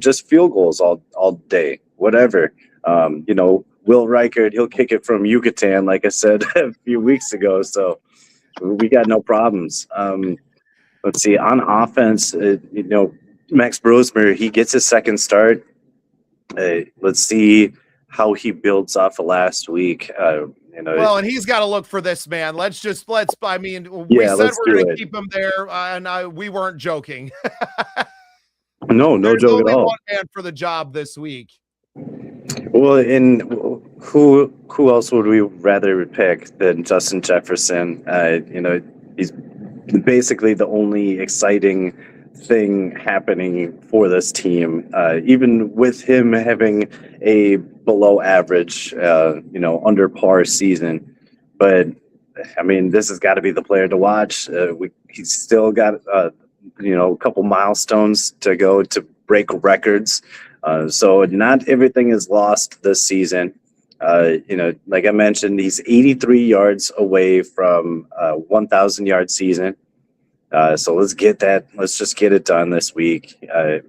just field goals all day, whatever. Will Reichert, he'll kick it from Yucatan, like I said a few weeks ago. So we got no problems. Let's see, on offense, Max Brosmer, he gets his second start. Let's see how he builds off of last week. Well, and he's got to look for this, man. We said we're going to keep him there, and we weren't joking. No joke at all. One man for the job this week. Well, and who else would we rather pick than Justin Jefferson? He's basically the only exciting thing happening for this team, even with him having a below average, under par season. But I mean, this has got to be the player to watch. He's still got a couple milestones to go to break records. So not everything is lost this season. Like I mentioned, he's 83 yards away from 1,000 yard season. So let's just get it done this week. I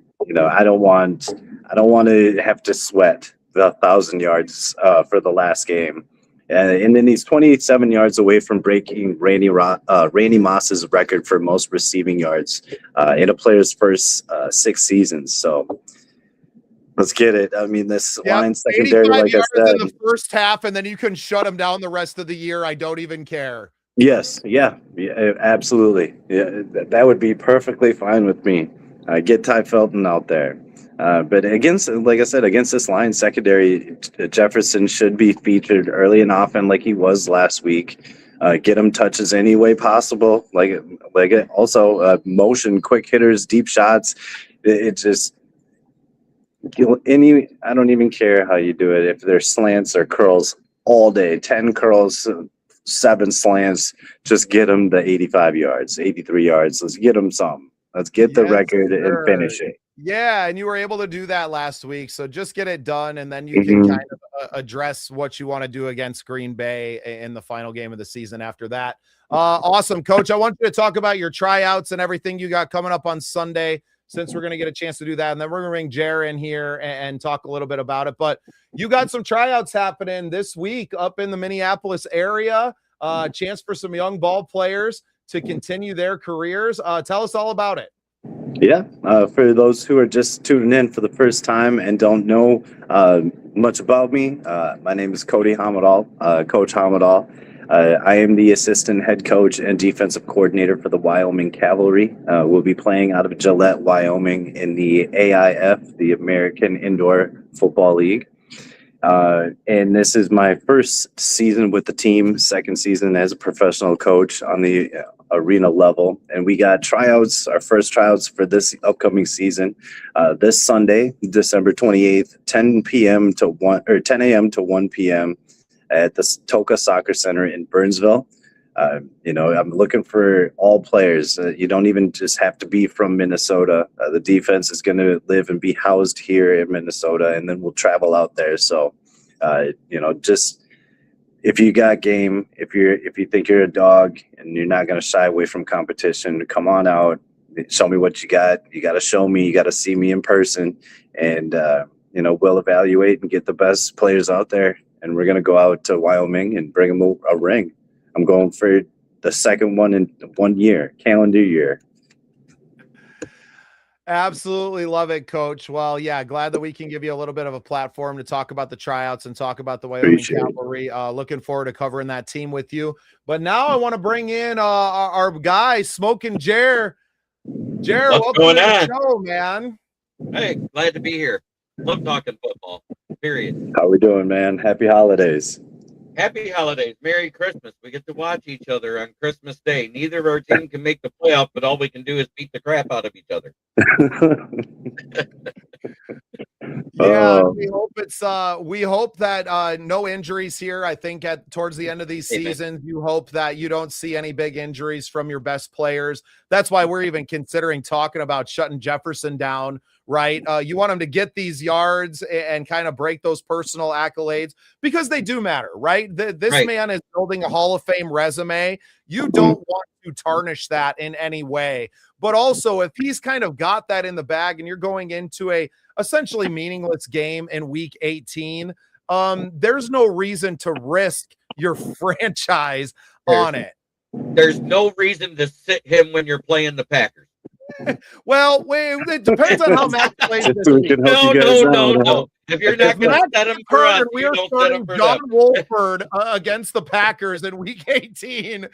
don't want to have to sweat the 1,000 yards for the last game. And then he's 27 yards away from breaking Randy Moss's record for most receiving yards in a player's first 6 seasons. So let's get it. I mean, this line secondary, like I said, in the first half, and then you can shut him down the rest of the year. I don't even care. Yes. Yeah, absolutely. Yeah, that would be perfectly fine with me. Get Ty Felton out there. But against this line secondary, Jefferson should be featured early and often like he was last week. Get him touches any way possible. Also motion, quick hitters, deep shots. It just I don't even care how you do it. If there's slants or curls all day, 10 curls, 7 slants, just get him the 85 yards, 83 yards. Let's get him some. Let's get the record and finish it. Yeah, and you were able to do that last week. So just get it done, and then you can kind of address what you want to do against Green Bay in the final game of the season after that. Awesome, Coach. I want you to talk about your tryouts and everything you got coming up on Sunday, since we're going to get a chance to do that. And then we're going to bring Jer in here and talk a little bit about it. But you got some tryouts happening this week up in the Minneapolis area. Chance for some young ball players to continue their careers. Tell us all about it. Yeah, for those who are just tuning in for the first time and don't know much about me, my name is Cody Hamadal, Coach Hamadal. I am the assistant head coach and defensive coordinator for the Wyoming Cavalry. We'll be playing out of Gillette, Wyoming in the AIF, the American Indoor Football League. And this is my first season with the team, second season as a professional coach on the arena level. And we got tryouts, our first tryouts for this upcoming season, this Sunday, December 28th, 10 a.m. to 1 p.m. at the Toka Soccer Center in Burnsville. I'm looking for all players. You don't even just have to be from Minnesota. The defense is going to live and be housed here in Minnesota, and then we'll travel out there. So, just if you got game, if you think you're a dog and you're not going to shy away from competition, come on out. Show me what you got. You got to show me. You got to see me in person, and we'll evaluate and get the best players out there. And we're going to go out to Wyoming and bring them a ring. I'm going for the second one in 1 year, calendar year. Absolutely love it, Coach. Well, yeah, glad that we can give you a little bit of a platform to talk about the tryouts and talk about the Wyoming Cavalry. Looking forward to covering that team with you. But now I want to bring in our guy, Smoking Jer. Jer, welcome to the show, man. Hey, glad to be here. Love talking football, period. How we doing, man? Happy holidays. Happy holidays. Merry Christmas. We get to watch each other on Christmas Day. Neither of our team can make the playoff, but all we can do is beat the crap out of each other. Yeah, we hope that no injuries here. I think towards the end of these seasons, you hope that you don't see any big injuries from your best players. That's why we're even considering talking about shutting Jefferson down right? You want him to get these yards and kind of break those personal accolades because they do matter, right? This man is building a Hall of Fame resume. You don't want to tarnish that in any way. But also, if he's kind of got that in the bag and you're going into a essentially meaningless game in week 18, there's no reason to risk your franchise on it. There's no reason to sit him when you're playing the Packers. Well, it depends on how Max plays this week. No. If you're not going to set him for us, we are starting John Wolford against the Packers in week 18.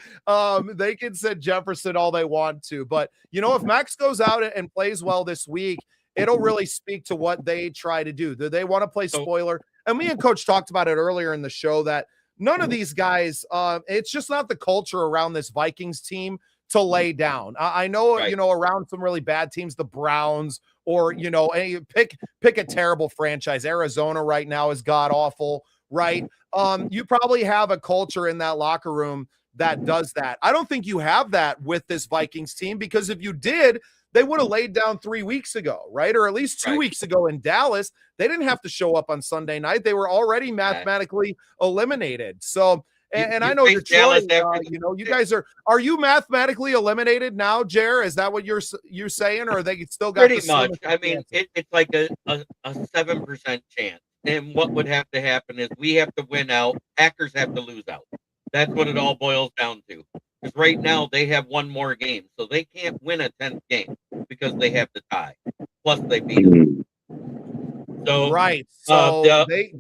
They can sit Jefferson all they want to. But, if Max goes out and plays well this week, it'll really speak to what they try to do. Do they want to play spoiler? And me and Coach talked about it earlier in the show that none of these guys, it's just not the culture around this Vikings team to lay down. I know, around some really bad teams, the Browns, or, pick a terrible franchise. Arizona right now is god awful, right? You probably have a culture in that locker room that does that. I don't think you have that with this Vikings team, because if you did, they would have laid down 3 weeks ago, right? Or at least 2 weeks ago in Dallas. They didn't have to show up on Sunday night. They were already mathematically eliminated. So, and I know Detroit, you guys are you mathematically eliminated now, Jer? Is that what you're saying, or they still got pretty much? I mean, it's like a 7% chance. And what would have to happen is we have to win out. Packers have to lose out. That's what it all boils down to. Because right now they have one more game, so they can't win a 10th game because they have to tie. Plus they beat them. So So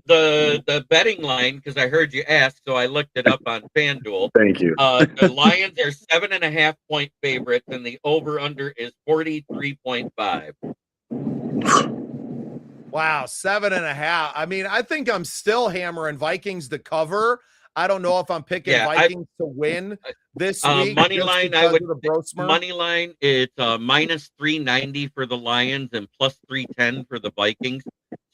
the betting line, because I heard you ask, so I looked it up on FanDuel. Thank you. The Lions are 7.5 point favorites, and the over/under is 43.5. Wow, 7.5. I mean, I think I'm still hammering Vikings to cover. I don't know if I'm picking Vikings to win this week. Money line, money line. It's minus 390 for the Lions and plus 310 for the Vikings.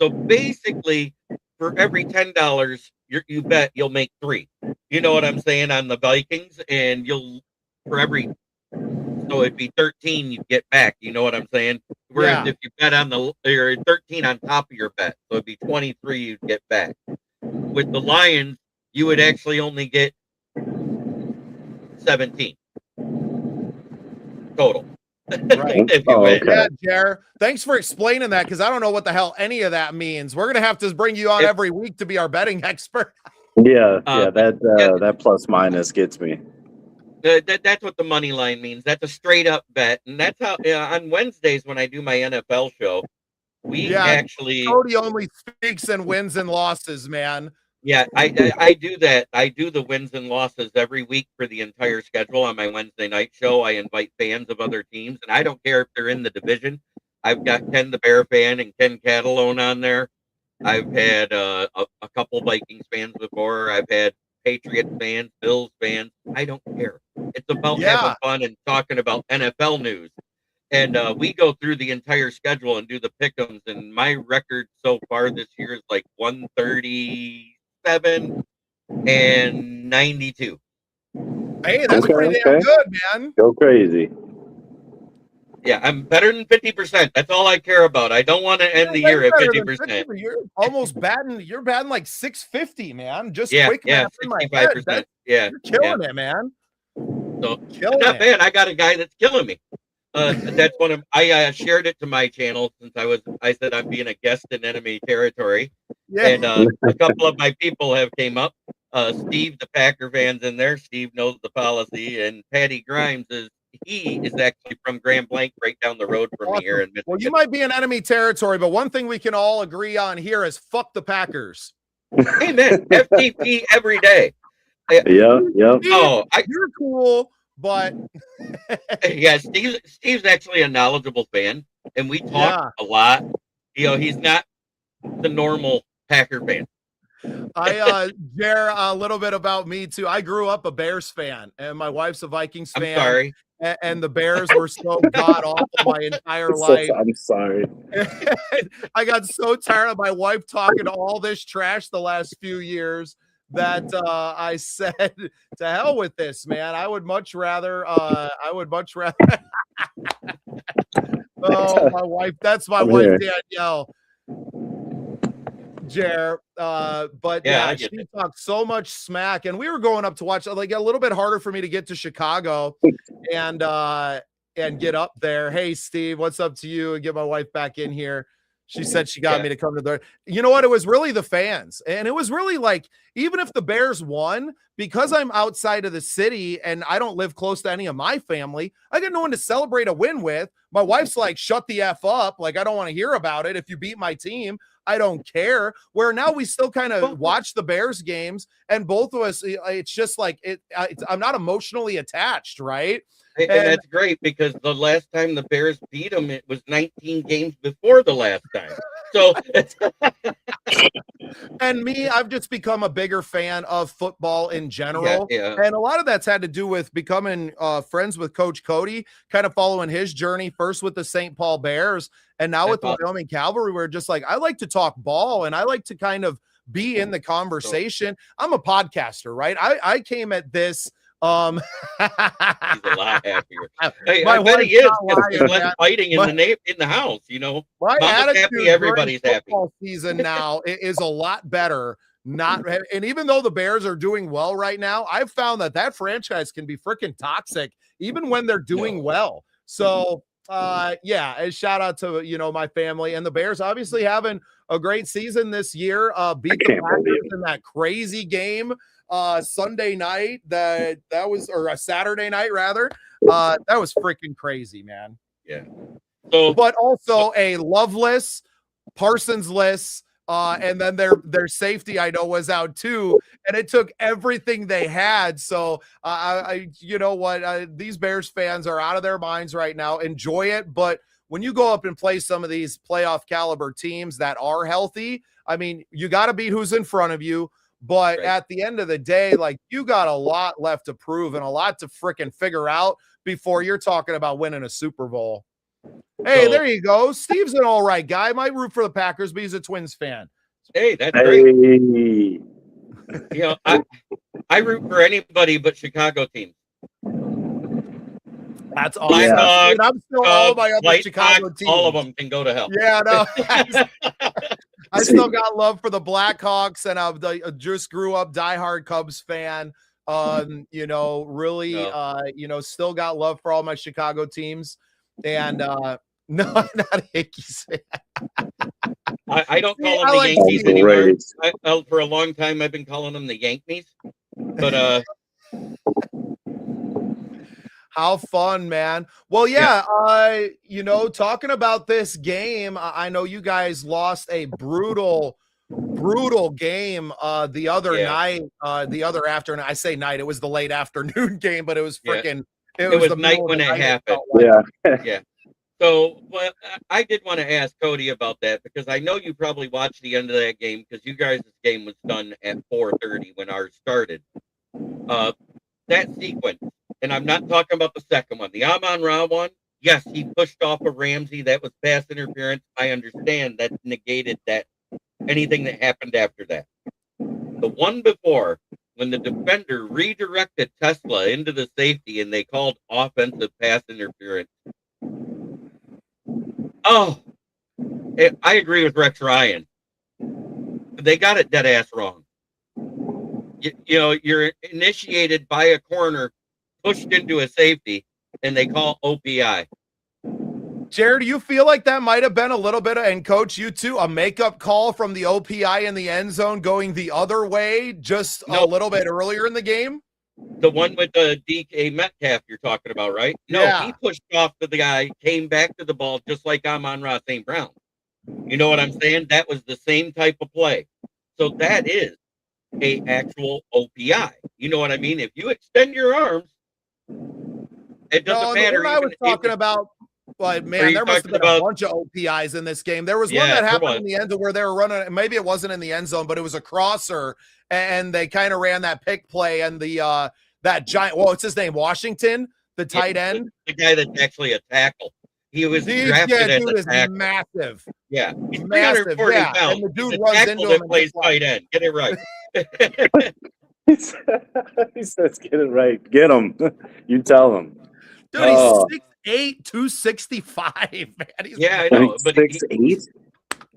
So basically, for every $10 you bet, you'll make $3. You know what I'm saying on the Vikings, and so it'd be 13 you get back. You know what I'm saying? Whereas if you bet on or 13 on top of your bet, so it'd be 23 you'd get back. With the Lions, you would actually only get 17 total. Right. Yeah, Jer, thanks for explaining that, because I don't know what the hell any of that means. We're gonna have to bring you on every week to be our betting expert. That plus minus gets me. That's what the money line means. That's a straight up bet, and that's how on Wednesdays when I do my NFL show, Cody only speaks in wins and losses, man. Yeah, I do that. I do the wins and losses every week for the entire schedule on my Wednesday night show. I invite fans of other teams, and I don't care if they're in the division. I've got Ken the Bear fan and Ken Catalone on there. I've had a couple Vikings fans before. I've had Patriots fans, Bills fans. I don't care. It's about having fun and talking about NFL news. And we go through the entire schedule and do the pick'ems. And my record so far this year is like 137 and 92. Hey, that's pretty damn good, man. Go crazy. Yeah, I'm better than 50%. That's all I care about. I don't want to end the year at 50%. You're almost batting. You're batting like 650, man. Just quick math in my head. 65%. You're killing it, man. So it's not bad. I got a guy that's killing me. That's one of I shared it to my channel since I said I'm being a guest in enemy territory. Yeah. And a couple of my people have came up. Steve, the Packer fans in there. Steve knows the policy, and Patty Grimes is actually from Grand Blanc, right down the road from me here in Michigan. Well, you might be in enemy territory, but one thing we can all agree on here is fuck the Packers. Hey man, FTP every day. Yeah. Oh, you're cool, but yeah, Steve's actually a knowledgeable fan, and we talk a lot. You know, he's not the normal Packer fan. Jer, a little bit about me too. I grew up a Bears fan, and my wife's a Vikings fan. I'm sorry. And the Bears were so god awful my entire life. I'm sorry. I got so tired of my wife talking all this trash the last few years that I said, to hell with this, man. I would much rather Oh, my wife. That's my I'm wife, here. Danielle. Jer, but Yeah, I yeah, get she it. talked so much smack, and we were going up to watch. Like a little bit harder for me to get to Chicago, and get up there. Hey, Steve, what's up to you? And get my wife back in here. She said she got Yeah. me to come to the. You know what? It was really the fans, and it was really like even if the Bears won, because I'm outside of the city and I don't live close to any of my family, I got no one to celebrate a win with. My wife's like, "Shut the f up!" Like I don't want to hear about it. If you beat my team. I don't care. Where now we still kind of watch the Bears games, and both of us, it's just like I'm not emotionally attached, right? And that's great because the last time the Bears beat them, it was 19 games before the last time. So it's And me, I've just become a bigger fan of football in general. yeah. And a lot of that's had to do with becoming friends with Coach Cody, kind of following his journey first with the St. Paul Bears and now with the Wyoming Cavalry. We're just like, I like to talk ball and I like to kind of be in the conversation. I'm a podcaster, right? I came at this. He's a lot happier. Hey, My I bet he is. There's lying, less fighting in the house, you know. My Mama's happy, everybody's happy. Football season now is a lot better. And even though the Bears are doing well right now, I've found that franchise can be freaking toxic even when they're doing well. So yeah, a shout out to my family and the Bears obviously having a great season this year. Beat the Packers in that crazy game Sunday night that was or a Saturday night rather. That was freaking crazy, man. Yeah. So, but also a Loveless, Parsons-less, and then their safety I know was out too, and it took everything they had. So you know what, these Bears fans are out of their minds right now. Enjoy it, but when you go up and play some of these playoff caliber teams that are healthy, I mean, you got to beat who's in front of you. But at the end of the day, like you got a lot left to prove and a lot to freaking figure out before you're talking about winning a Super Bowl. Hey, there you go. Steve's an all right guy. Might root for the Packers, but he's a Twins fan. Hey, that's great. You know, I root for anybody but Chicago teams. That's awesome. Yeah. Dude, I'm still all my other Chicago teams. All of them can go to hell. Yeah, no. I still got love for the Blackhawks, and I just grew up diehard Cubs fan. Really, still got love for all my Chicago teams. And no, I'm not a Yankees fan. I don't call them the Yankees anymore. For a long time, I've been calling them the Yankees. But how fun, man. Well, yeah, talking about this game, I know you guys lost a brutal game the other night, the other afternoon. I say night, it was the late afternoon game, but it was freaking it was the night when it happened. Yeah. So, well, I did want to ask Cody about that because I know you probably watched the end of that game because you guys' game was done at 4:30 when ours started. That sequence, and I'm not talking about the second one, the Amon-Ra one. Yes, he pushed off a Ramsey. That was pass interference. I understand that negated that anything that happened after that. The one before, when the defender redirected Tesla into the safety and they called offensive pass interference. Oh, I agree with Rex Ryan. They got it dead ass wrong. You're initiated by a corner, pushed into a safety, and they call OPI. Jared, do you feel like that might have been a little bit, and Coach, you too, a makeup call from the OPI in the end zone going the other way just a little bit earlier in the game? The one with the DK Metcalf you're talking about, right? No, he pushed off to the guy, came back to the ball just like Amon-Ra St. Brown. You know what I'm saying? That was the same type of play. So that is a actual OPI. You know what I mean? If you extend your arms, it doesn't matter. I was talking about, but man, there must have been a bunch of OPIs in this game. There was one that happened in the end zone where they were running. Maybe it wasn't in the end zone, but it was a crosser, and they kind of ran that pick play and the that giant. What's his name? Washington, the tight end, the guy that's actually a tackle. He was drafted as a tackle. Massive. Yeah, he's massive. Yeah, and the dude runs into him and plays tight end. Get it right. He says, "Get it right. Get him." You tell him. Dude, he's 6'8", 265. Man, he's Yeah, I I know, think but 6'8".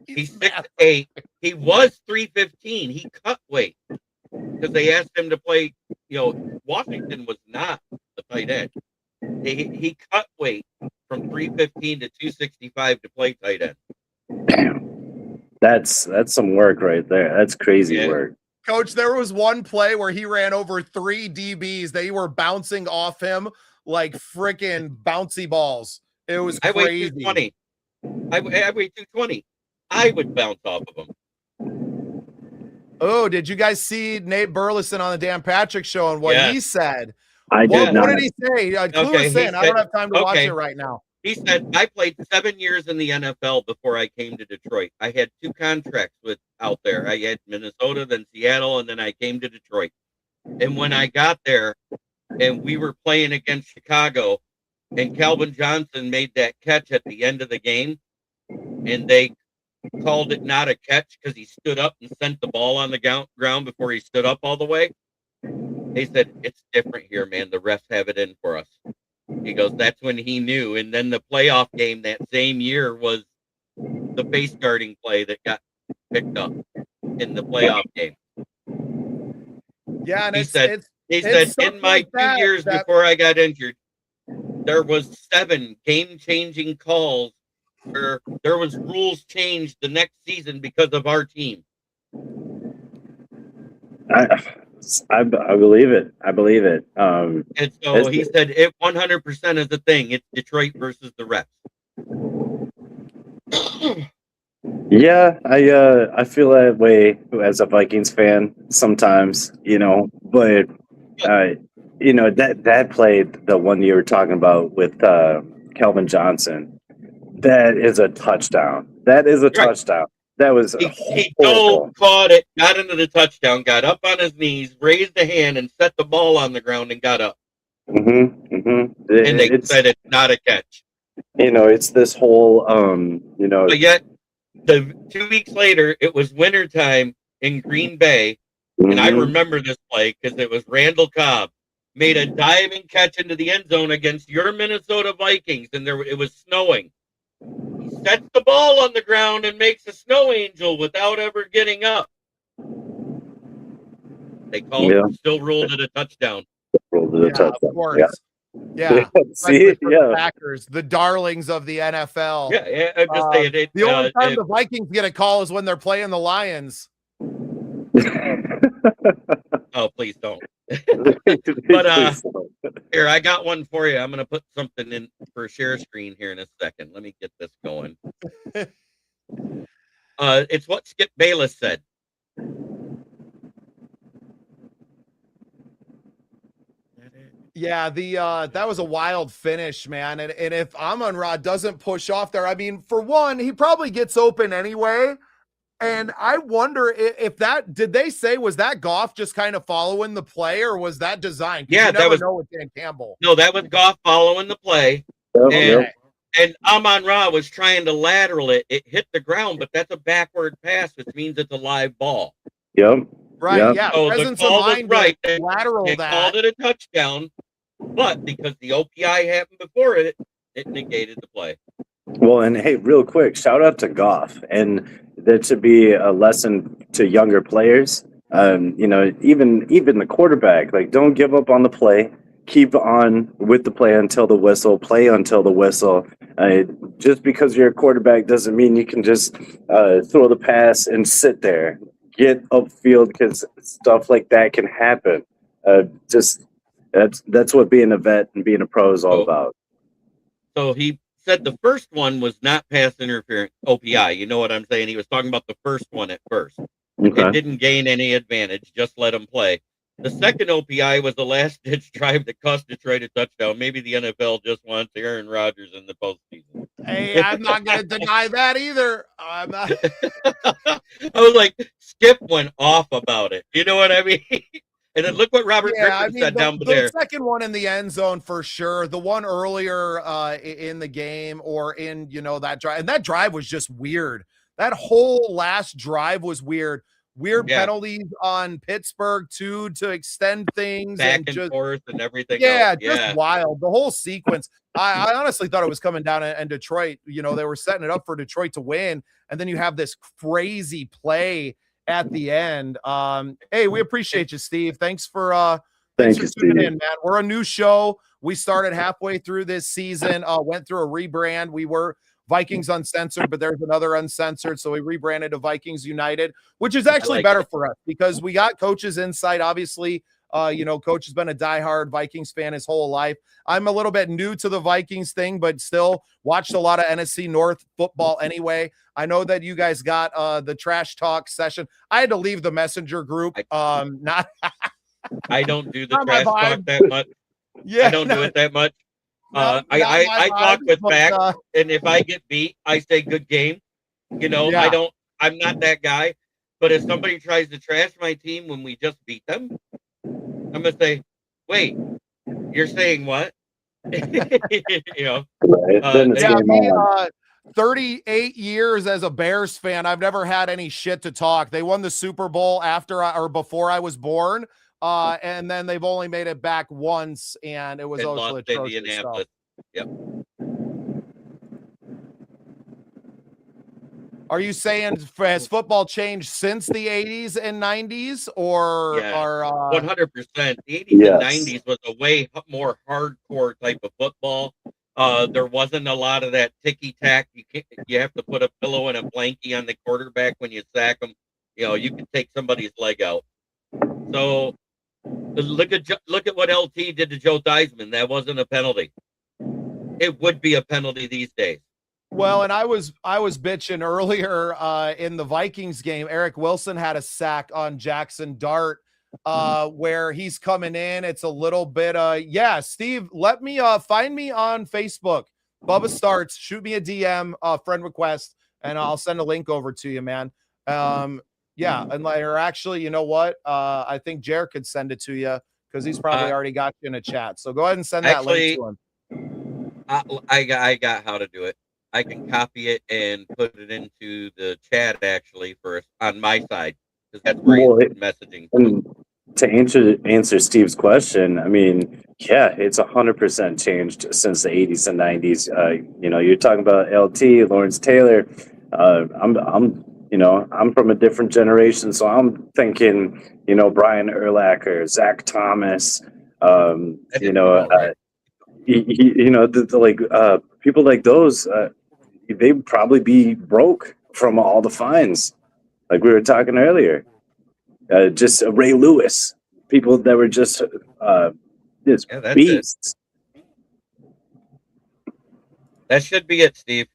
he's massive. 6'8". He was 315. He cut weight because they asked him to play. Washington was not the tight end. He cut weight from 315 to 265 to play tight end. Damn, that's some work right there. That's crazy Yeah. work. Coach, there was one play where he ran over 3 DBs. They were bouncing off him like freaking bouncy balls. It was I weigh crazy. 220. I weigh 220. I would bounce off of him. Oh, did you guys see Nate Burleson on the Dan Patrick Show and what he said? I did not. What did he say? Clue us in. I don't have time to watch it right now. He said, I played 7 years in the NFL before I came to Detroit. I had 2 contracts out there. I had Minnesota, then Seattle, and then I came to Detroit. And when I got there and we were playing against Chicago and Calvin Johnson made that catch at the end of the game and they called it not a catch because he stood up and sent the ball on the ground before he stood up all the way. He said, it's different here, man. The refs have it in for us. He goes, that's when he knew. And then the playoff game that same year was the face guarding play that got picked up in the playoff game. Yeah, and he said, in my 2 years before I got injured, there was 7 game-changing calls where there was rules changed the next season because of our team. I believe it. I believe it. And so he said it 100% is a thing. It's Detroit versus the refs. Yeah, I feel that way as a Vikings fan sometimes, but that play, the one you were talking about with Calvin Johnson, that is a touchdown. That is a touchdown. That was he caught it, got into the touchdown, got up on his knees, raised a hand, and set the ball on the ground and got up. And they said it's not a catch. It's this whole But yet, 2 weeks later, it was wintertime in Green Bay, and I remember this play because it was Randall Cobb made a diving catch into the end zone against your Minnesota Vikings, and it was snowing. He sets the ball on the ground and makes a snow angel without ever getting up. They still ruled it a touchdown. Ruled it a touchdown. Of course. Yeah. See, the Packers, the darlings of the NFL. Yeah, I'm just saying it. The only time the Vikings get a call is when they're playing the Lions. Oh, please don't. But here, I got one for you. I'm going to put something in for share screen here in a second. Let me get this going. It's what Skip Bayless said. Yeah, that was a wild finish, man. And if Amon-Ra doesn't push off there, I mean, for one, he probably gets open anyway. And I wonder if did they say, was that Goff just kind of following the play or was that designed? Yeah, that was know with Dan Campbell. No, that was Goff following the play. And Amon-Ra was trying to lateral it. It hit the ground, but that's a backward pass, which means it's a live ball. Yep. Right. Yeah. So the call was right. Lateral they called it a touchdown, but because the OPI happened before it, it negated the play. Well, and hey, real quick, shout out to Goff, and that should be a lesson to younger players. Even the quarterback, like, don't give up on the play. Keep on with the play until the whistle. Play until the whistle. Just because you're a quarterback doesn't mean you can just throw the pass and sit there. Get upfield because stuff like that can happen. That's what being a vet and being a pro is all about. So he said the first one was not pass interference OPI. You know what I'm saying? He was talking about the first one at first. Okay. It didn't gain any advantage. Just let him play. The second OPI was the last-ditch drive that cost Detroit a touchdown. Maybe the NFL just wants Aaron Rodgers in the postseason. Hey, I'm not going to deny that either. I'm not. I was like, Skip went off about it. You know what I mean? And then look what Robert Griffin said down there. The second one in the end zone for sure. The one earlier in the game or in, that drive. And that drive was just weird. That whole last drive was weird. weird Yeah. penalties on Pittsburgh too to extend things Back and and just forth and everything yeah, else. just Yeah. wild. The whole sequence. I honestly thought it was coming down in Detroit. You know, they were setting it up for Detroit to win, and then you have this crazy play at the end. Hey, we appreciate you, Steve. Thanks for Thank you, tuning Steve. in, man. We're a new show. We started halfway through this season, went through a rebrand. We were Vikings Uncensored, but there's another Uncensored. So we rebranded to Vikings United, which is actually like better it. for us because we got Coach's insight. Obviously, you know, Coach has been a diehard Vikings fan his whole life. I'm a little bit new to the Vikings thing, but still watched a lot of NFC North football anyway. I know that you guys got the trash talk session. I had to leave the messenger group. Not I don't do the not my trash talk vibe. that much. Yeah, I don't do it that much. not my I talk vibe, with but, facts, and if I get beat, I say good game. You know, yeah. I'm not that guy. But if somebody tries to trash my team when we just beat them, I'm gonna say, wait, you're saying what? You know, Right. Then it's Yeah, game me, on. 38 years as a Bears fan, I've never had any shit to talk. They won the Super Bowl or before I was born, and then they've only made it back once, and it was and also lost to atrocious. Indianapolis. Yep. Are you saying has football changed since the 80s and 90s, or Yeah. are 100%. The 80s and Yes. 90s was a way more hardcore type of football. There wasn't a lot of that ticky tack. You have to put a pillow and a blankie on the quarterback when you sack them. You know, you can take somebody's leg out. So look at what LT did to Joe Theismann. That wasn't a penalty. It would be a penalty these days. Well, and I was bitching earlier in the Vikings game. Eric Wilson had a sack on Jackson Dart where he's coming in. It's a little bit yeah, Steve, let me find me on Facebook. Bubba Starts, shoot me a DM friend request and I'll send a link over to you, man. Yeah, and or actually, you know what? I think Jared could send it to you because he's probably already got you in a chat. So go ahead and send that link to him. I got how to do it. I can copy it and put it into the chat actually on my side because that's where he's messaging. And to answer Steve's question, I mean, yeah, it's 100% changed since the 80s and 90s. You know, you're talking about LT, Lawrence Taylor. I'm from a different generation, so I'm thinking, you know, Brian Urlacher, Zach Thomas, you know, right. People like those. They'd probably be broke from all the fines, like we were talking earlier. Just Ray Lewis, people that were just That's beasts. That should be it, Steve.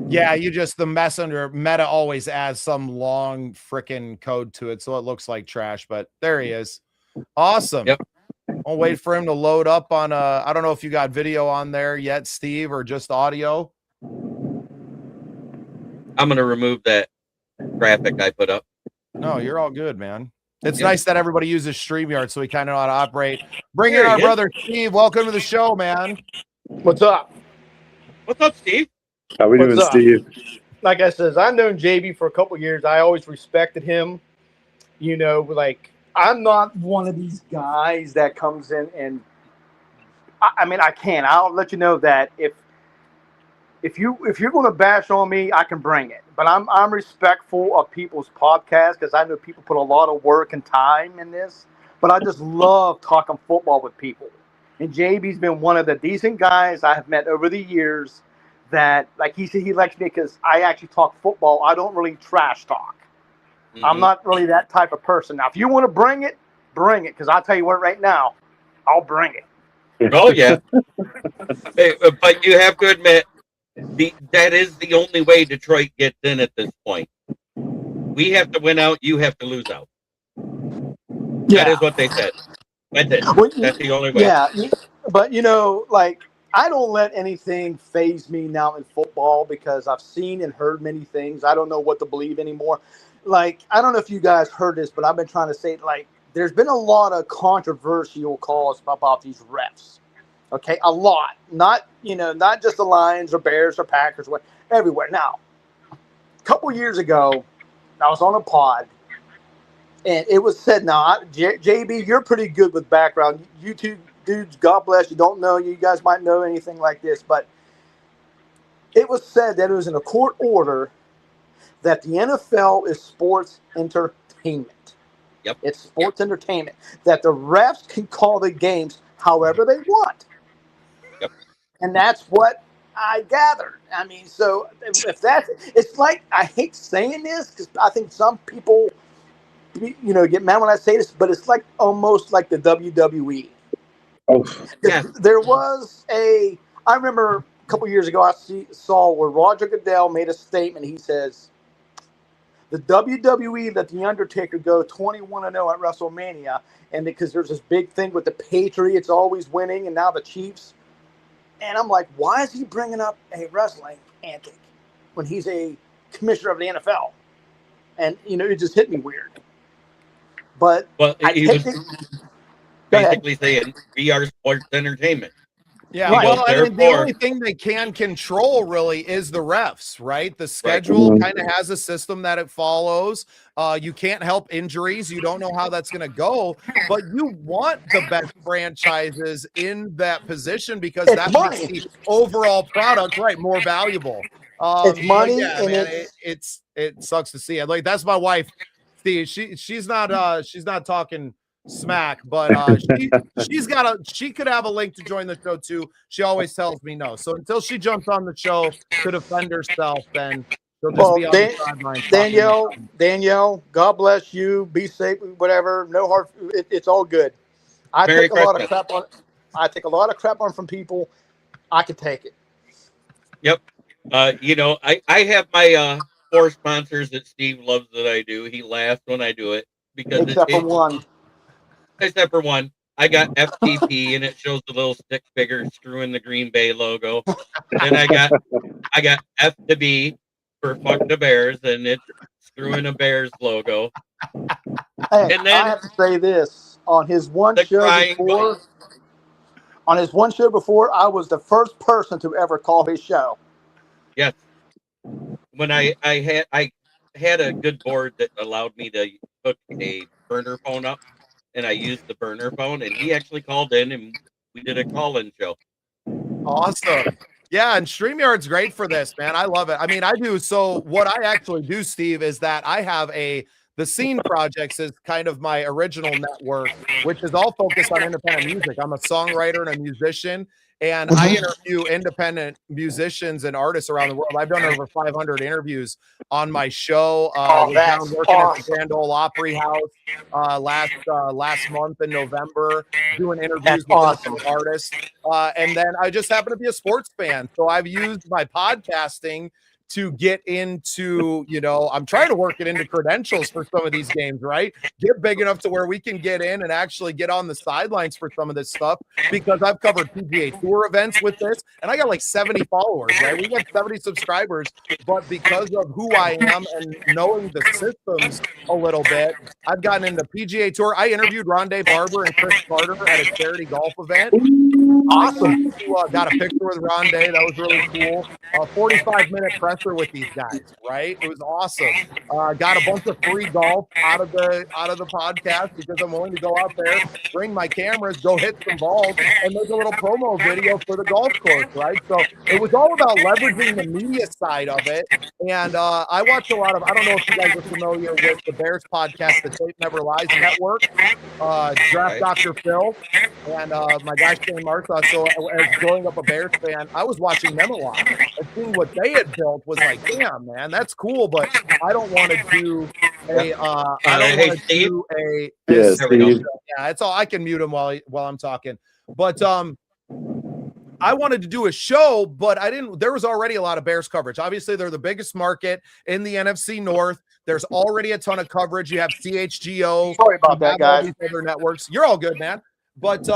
Yeah, the messenger meta always adds some long freaking code to it, so it looks like trash, but there he is. Awesome. Yep. I'll wait for him to load up on I don't know if you got video on there yet, Steve, or just audio. I'm going to remove that graphic I put up. No, you're all good, man. It's nice that everybody uses StreamYard so we kind of know how to operate. Bring in our brother Steve. Welcome to the show, man. What's up? What's up, Steve? How we doing, Steve? Like I says, I've known JB for a couple of years. I always respected him. You know, like I'm not one of these guys that comes in and I mean I can. I'll let you know that if you're going to bash on me, I can bring it. But I'm respectful of people's podcasts because I know people put a lot of work and time in this. But I just love talking football with people. And JB's been one of the decent guys I have met over the years that, like he said, he likes me because I actually talk football. I don't really trash talk. Mm-hmm. I'm not really that type of person. Now, if you want to bring it, because I'll tell you what right now, I'll bring it. Oh, yeah. But you have to admit, that is the only way Detroit gets in at this point. We have to win out. You have to lose out. Yeah. That is what they said. That's it. Well, that's the only way. Yeah, but you know, like I don't let anything faze me now in football because I've seen and heard many things. I don't know what to believe anymore. Like I don't know if you guys heard this, but I've been trying to say like there's been a lot of controversial calls about these refs. Okay, a lot. Not just the Lions or Bears or Packers, everywhere. Now, a couple years ago, I was on a pod, And it was said, now, JB, you're pretty good with background. You two dudes, God bless you, don't know, you guys might know anything like this, but it was said that it was in a court order that the NFL is sports entertainment. Yep. It's sports entertainment. That the refs can call the games however they want. Yep. And that's what I gathered. I mean, so if that's, it's like, I hate saying this because I think some people, get mad when I say this, but it's like almost like the WWE. Oh, Yeah. There was I remember a couple years ago, I saw where Roger Goodell made a statement. He says, the WWE let The Undertaker go 21-0 at WrestleMania, and because there's this big thing with the Patriots always winning, and now the Chiefs. And I'm like, why is he bringing up a wrestling antic when he's a commissioner of the NFL? And, it just hit me weird. But Well, I he take was it. basically saying we are sports entertainment. Yeah, Right. well, I mean, the Therefore- only thing they can control really is the refs, right? The schedule Mhm. kind of has a system that it follows. You can't help injuries. You don't know how that's going to go, but you want the best franchises in that position because It's that money. makes the overall product, right, more valuable. It's but money, yeah, and man, it sucks to see it. Like that's my wife, Steve. She's not talking smack, but she could have a link to join the show too. She always tells me no. So until she jumps on the show to defend herself, then she'll just be on the sidelines. Danielle, God bless you. Be safe, whatever. No hard. It's all good. I Merry take a lot of Christmas. crap on. I take a lot of crap on from people. I can take it. Yep. I have my 4 sponsors that Steve loves that I do. He laughs when I do it because Except for one. except for one. I got FTP and it shows the little stick figure screwing the Green Bay logo. Then I got F to B for fuck the Bears and it's screwing a Bears logo. Hey, And then I have to say this on his one the show crying before. goat. On his one show before, I was the first person to ever call his show. Yes. When I had a good board that allowed me to hook a burner phone up, and I used the burner phone, and he actually called in, and we did a call-in show. Awesome. Yeah, and StreamYard's great for this, man. I love it. I mean, I do. So what I actually do, Steve, is that I have the Scene Projects is kind of my original network, which is all focused on independent music. I'm a songwriter and a musician, and I interview independent musicians and artists around the world. I've done over 500 interviews on my show. Was down working at the Grand Ole Opry House last month in November, doing interviews with independent artists. And then I just happen to be a sports fan. So I've used my podcasting to get into, I'm trying to work it into credentials for some of these games, right? Get big enough to where we can get in and actually get on the sidelines for some of this stuff because I've covered PGA Tour events with this and I got like 70 followers, right? We got 70 subscribers, but because of who I am and knowing the systems a little bit, I've gotten into PGA Tour. I interviewed Rondé Barber and Chris Carter at a charity golf event. Awesome. Got a picture with Rondé. That was really cool. 45-minute presser with these guys, right? It was awesome. Got a bunch of free golf out of the podcast because I'm willing to go out there, bring my cameras, go hit some balls, and make a little promo video for the golf course, right? So it was all about leveraging the media side of it. And I watch a lot of, I don't know if you guys are familiar with the Bears podcast, the Tape Never Lies Network, Draft Dr. Phil, and my guy Shane Martha. So as growing up a Bears fan, I was watching them a lot. And seeing what they had built was like, damn, man, that's cool, but I don't want to do a Yeah, Steve. yeah, it's all I can mute him while I'm talking. But I wanted to do a show, but I didn't. There was already a lot of Bears coverage. Obviously, they're the biggest market in the NFC North. There's already a ton of coverage. You have CHGO. Sorry about that, guys. All these other networks. You're all good, man. But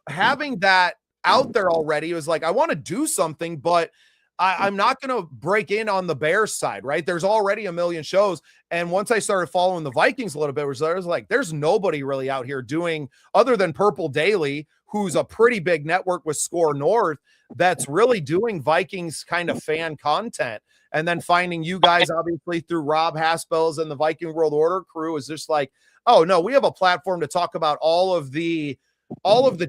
having that out there already was like, I want to do something, but I'm not going to break in on the Bears side, right? There's already a million shows. And once I started following the Vikings a little bit, I was like, there's nobody really out here doing, other than Purple Daily, who's a pretty big network with Score North, that's really doing Vikings kind of fan content. And then finding you guys, obviously, through Rob Haspel's and the Viking World Order crew is just like, oh, no, we have a platform to talk about all of the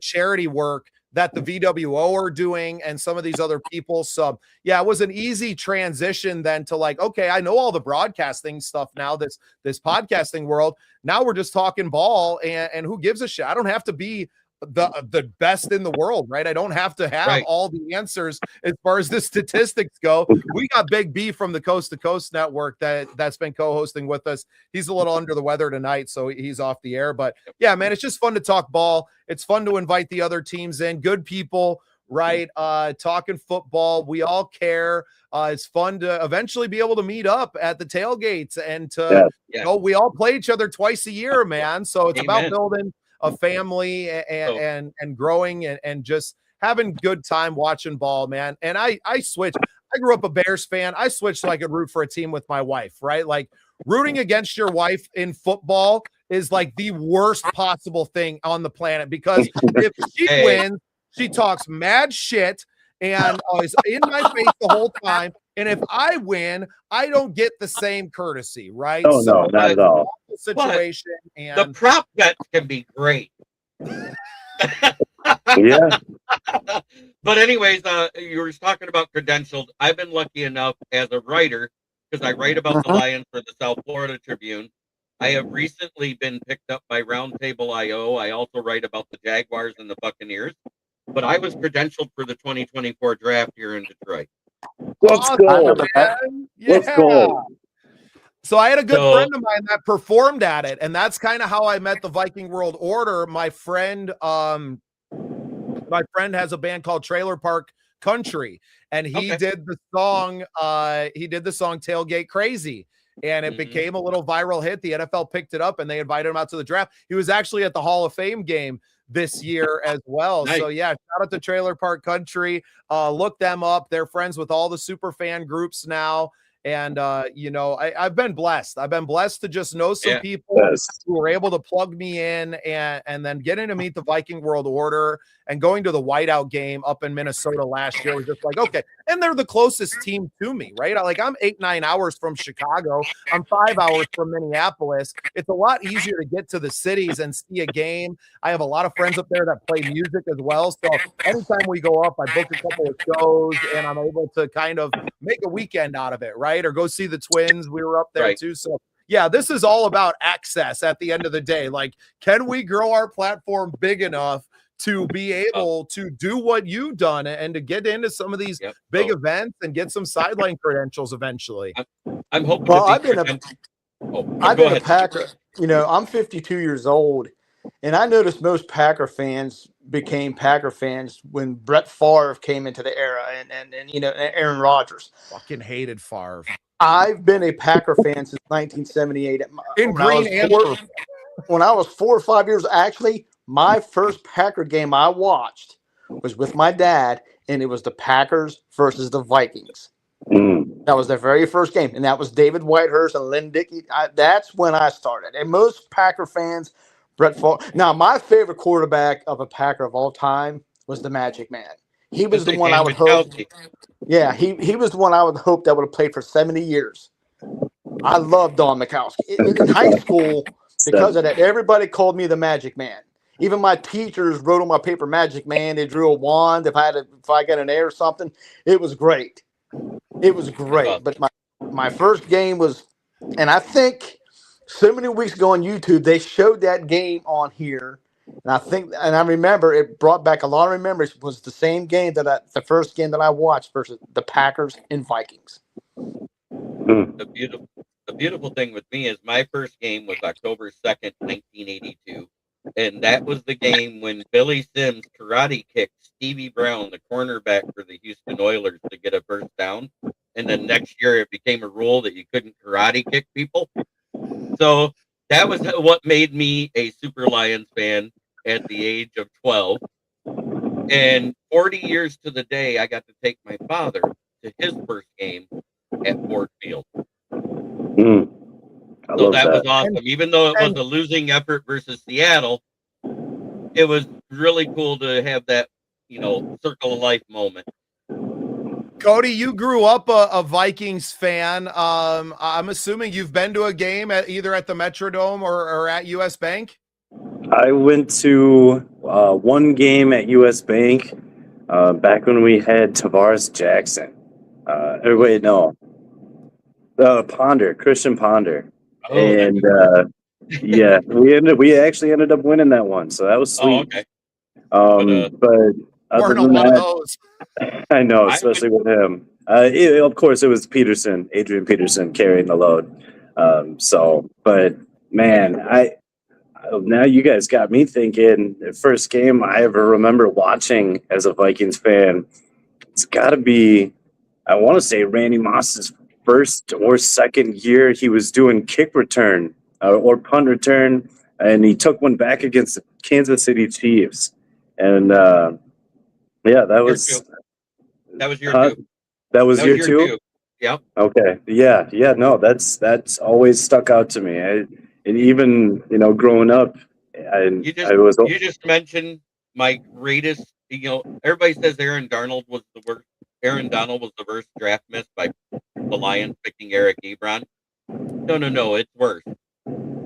charity work that the VWO are doing and some of these other people. So yeah, it was an easy transition then to like, okay, I know all the broadcasting stuff now, this podcasting world. Now we're just talking ball, and who gives a shit? I don't have to be the best in the world, right? I don't have to have all the answers as far as the statistics go. We got Big B from the Coast to Coast Network that's been co-hosting with us. He's a little under the weather tonight, so he's off the air. But yeah, man, it's just fun to talk ball. It's fun to invite the other teams in, good people, right? Talking football. We all care. It's fun to eventually be able to meet up at the tailgates and to, you know, we all play each other twice a year, man. So it's about building a family and growing and just having good time watching ball, man. And I switched. I grew up a Bears fan. I switched so I could root for a team with my wife, right? Like rooting against your wife in football is like the worst possible thing on the planet, because if she wins, she talks mad shit and is in my face the whole time. And if I win, I don't get the same courtesy, right? Oh, no, not at all. Situation, and the prop bets can be great. Yeah. But anyways, you were talking about credentials. I've been lucky enough as a writer, because I write about the Lions for the South Florida Tribune. I have recently been picked up by Roundtable.io. I also write about the Jaguars and the Buccaneers. But I was credentialed for the 2024 draft here in Detroit. Let's go. Let's go. So I had a good friend of mine that performed at it, and that's kind of how I met the Viking World Order. My friend has a band called Trailer Park Country, and he did the song Tailgate Crazy, and it became a little viral hit. The NFL picked it up and they invited him out to the draft. He was actually at the Hall of Fame game this year as well. Nice. So yeah, shout out to Trailer Park Country. Look them up. They're friends with all the super fan groups now. And, you know, I've been blessed. I've been blessed to just know some people who were able to plug me in and then getting to meet the Viking World Order and going to the whiteout game up in Minnesota last year was just like, okay. And they're the closest team to me, right? Like I'm 8-9 hours from Chicago. I'm 5 hours from Minneapolis. It's a lot easier to get to the cities and see a game. I have a lot of friends up there that play music as well. So anytime we go up, I book a couple of shows and I'm able to kind of make a weekend out of it, right? Or go see the Twins. We were up there too. So yeah, this is all about access at the end of the day. Like, can we grow our platform big enough to be able to do what you've done and to get into some of these big events and get some sideline credentials eventually? I'm hoping. Well, I've been a Packer. You know, I'm 52 years old, and I noticed most Packer fans became Packer fans when Brett Favre came into the era, and you know, Aaron Rodgers. Fucking hated Favre. I've been a Packer fan since 1978. When I was 4 or 5 years, actually, my first Packer game I watched was with my dad, and it was the Packers versus the Vikings. That was their very first game, and that was David Whitehurst and Lynn Dickey. That's when I started. And most Packer fans, Brett Favre. Now, my favorite quarterback of a Packer of all time was the Magic Man. He was the one I would hope. Yeah, he was the one I would hope that would have played for 70 years. I love Don Mikowski. In high school, because of that, everybody called me the Magic Man. Even my teachers wrote on my paper Magic Man. They drew a wand if I got an A or something. It was great. It was great. But my first game was, and I think so many weeks ago on YouTube, they showed that game on here. And I remember it brought back a lot of memories. It was the same game the first game that I watched versus the Packers and Vikings. The beautiful thing with me is my first game was October 2nd, 1982. And that was the game when Billy Sims karate kicked Stevie Brown, the cornerback for the Houston Oilers, to get a first down. And then next year it became a rule that you couldn't karate kick people. So that was what made me a Super Lions fan at the age of 12. And 40 years to the day, I got to take my father to his first game at Ford Field. So that was awesome. Even though it was a losing effort versus Seattle, it was really cool to have that, you know, circle of life moment. Cody, you grew up a Vikings fan. I'm assuming you've been to a game either at the Metrodome or at US Bank. I went to one game at US Bank back when we had Tavares Jackson. Wait, no. Christian Ponder. Oh, And yeah, we actually ended up winning that one, so that was sweet. okay. But other Weren't a than lot of that, those. I know, I especially with him. Of course, it was Adrian Peterson carrying the load. But man, now you guys got me thinking. The first game I ever remember watching as a Vikings fan, it's got to be, I want to say Randy Moss's first or second year. He was doing kick return or punt return, and he took one back against the Kansas City Chiefs. And yeah, that was your two. That was your two? Yep. Okay. Yeah. No, that's always stuck out to me. And even growing up, You just mentioned my greatest. Everybody says Aaron Donald was the worst. Aaron Donald was the worst draft miss by the Lions picking Eric Ebron. No, it's worse.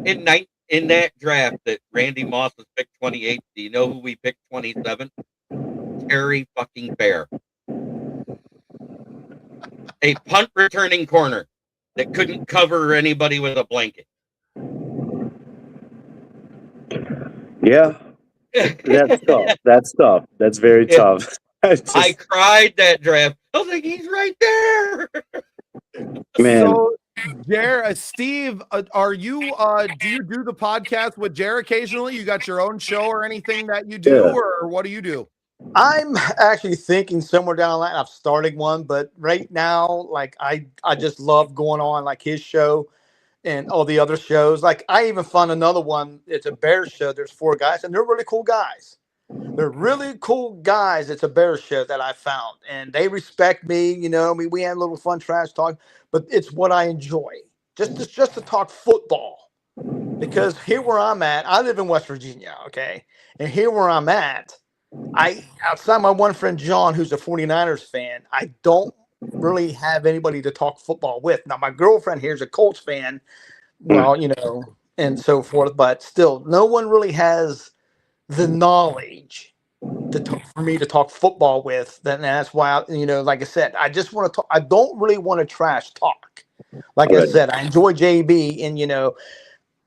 In that draft that Randy Moss was picked 28, do you know who we picked 27? Terry fucking Bear. A punt returning corner that couldn't cover anybody with a blanket. Yeah. That's tough. That's very tough. I cried that draft. I was like, he's right there. Man. So, Steve, are you do you do the podcast with Jer occasionally? You got your own show or anything that you do, or what do you do? I'm actually thinking somewhere down the line of starting one, but right now, like I just love going on like his show and all the other shows. Like I even found another one. It's a Bears show. There's 4 guys, and they're really cool guys. They're really cool guys. It's a Bears show that I found, and they respect me. We had a little fun trash talk, but it's what I enjoy. Just to talk football, because here where I'm at, I live in West Virginia, okay, and here where I'm at. Outside my one friend John, who's a 49ers fan, I don't really have anybody to talk football with. Now my girlfriend here is a Colts fan, and so forth, but still no one really has the knowledge for me to talk football with. And that's why, like I said, I just want to talk. I don't really want to trash talk. Like I said, I enjoy JB, and